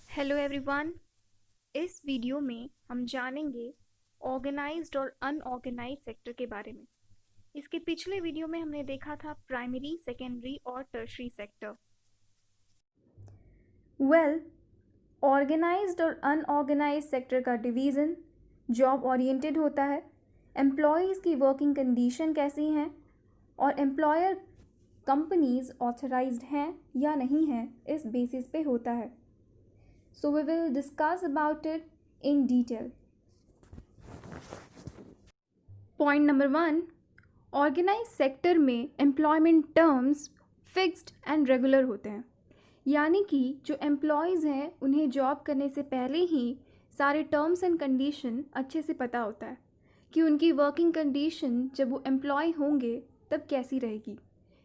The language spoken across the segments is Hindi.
Hello everyone. इस वीडियो में हम जानेंगे ऑर्गेनाइज्ड और अनऑर्गेनाइज्ड सेक्टर के बारे में। इसके पिछले वीडियो में हमने देखा था प्राइमरी, सेकेंडरी और टर्शरी सेक्टर। ऑर्गेनाइज्ड और अनऑर्गेनाइज्ड सेक्टर का डिवीज़न जॉब ओरिएंटेड होता है, एम्प्लॉयज़ की वर्किंग कंडीशन कैसी हैं और एम्प्लॉयर कंपनीज ऑथराइज्ड हैं या नहीं हैं इस बेसिस पे होता है। So we will discuss about it in detail. Point number 1, organised sector में employment terms fixed and regular होते हैं, यानी कि जो एम्प्लॉयज़ हैं उन्हें जॉब करने से पहले ही सारे टर्म्स एंड कंडीशन अच्छे से पता होता है कि उनकी वर्किंग कंडीशन जब वो एम्प्लॉय होंगे तब कैसी रहेगी।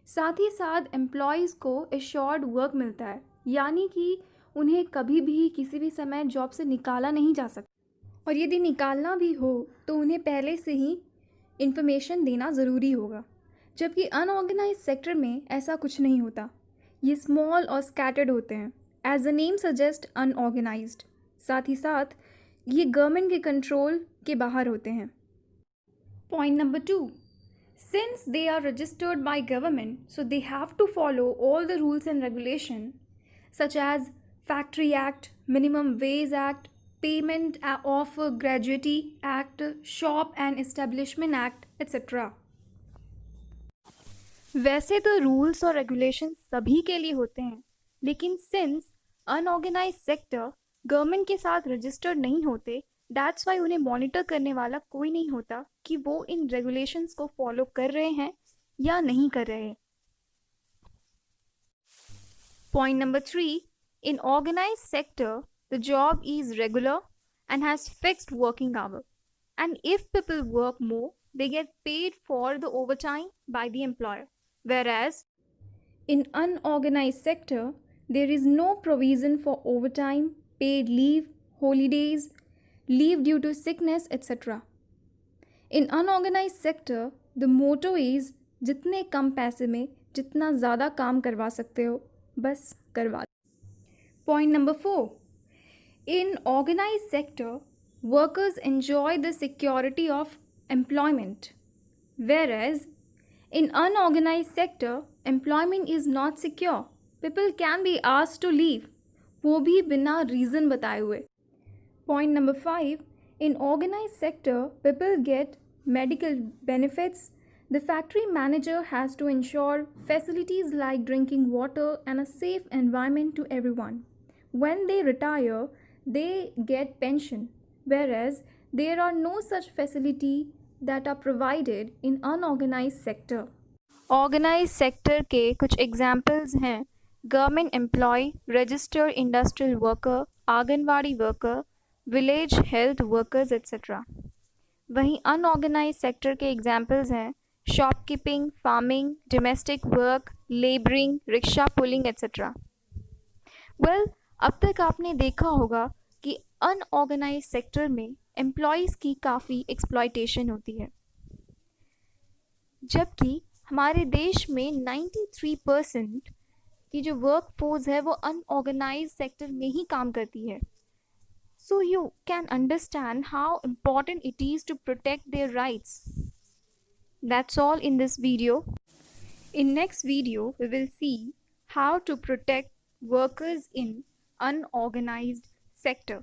साथ ही साथ एम्प्लॉयज़ को एश्योर्ड वर्क मिलता है, यानी कि उन्हें कभी भी किसी भी समय जॉब से निकाला नहीं जा सकता, और यदि निकालना भी हो तो उन्हें पहले से ही इन्फॉर्मेशन देना ज़रूरी होगा। जबकि अनऑर्गेनाइज सेक्टर में ऐसा कुछ नहीं होता, ये स्मॉल और स्कैटर्ड होते हैं, as the name suggest unorganised. साथ ही साथ ये गवर्नमेंट के कंट्रोल के बाहर होते हैं। Point number 2, since they are registered by government, so they have to follow all the rules and regulation such as Factory Act, Minimum Wage Act, Payment of Gratuity Act, Shop and Establishment Act, etc. वैसे तो रूल्स और रेगुलेशन सभी के लिए होते हैं, लेकिन सिंस अनऑर्गेनाइज सेक्टर गवर्नमेंट के साथ रजिस्टर्ड नहीं होते, दैट्स वाई उन्हें मॉनिटर करने वाला कोई नहीं होता कि वो इन रेगुलेशंस को फॉलो कर रहे हैं या नहीं कर रहे हैं। Point number 3, in organized sector, the job is regular and has fixed working hour. And if people work more, they get paid for the overtime by the employer. Whereas in unorganized sector, there is no provision for overtime, paid leave, holidays, leave due to sickness, etc. In unorganized sector, the motto is जितने कम पैसे में जितना ज़्यादा काम करवा सकते हो बस करवा। Point number 4, in organized sector, workers enjoy the security of employment, whereas in unorganized sector, employment is not secure. People can be asked to leave, वो भी बिना reason बताए हुए। Point number 5, in organized sector, people get medical benefits. The factory manager has to ensure facilities like drinking water and a safe environment to everyone. When they retire, they get pension, whereas there are no such facility that are provided in unorganized sector. Organise sector के कुछ एग्जाम्पल्स हैं government employ, registered industrial worker, anganwadi worker, village health workers etcetera. वहीं अनऑर्गेनाइज सेक्टर के एग्जाम्पल्स हैं shopkeeping, farming, domestic work, labouring, rickshaw pulling etcetera. Well, अब तक आपने देखा होगा कि अनऑर्गेनाइज सेक्टर में एम्प्लॉयज़ की काफ़ी एक्सप्लॉयटेशन होती है, जबकि हमारे देश में 93% की जो वर्क फोर्स है वो अनऑर्गेनाइज सेक्टर में ही काम करती है। So you can understand how important it is to protect their rights. That's all in this video. In next video, we will see how to protect workers in unorganized sector.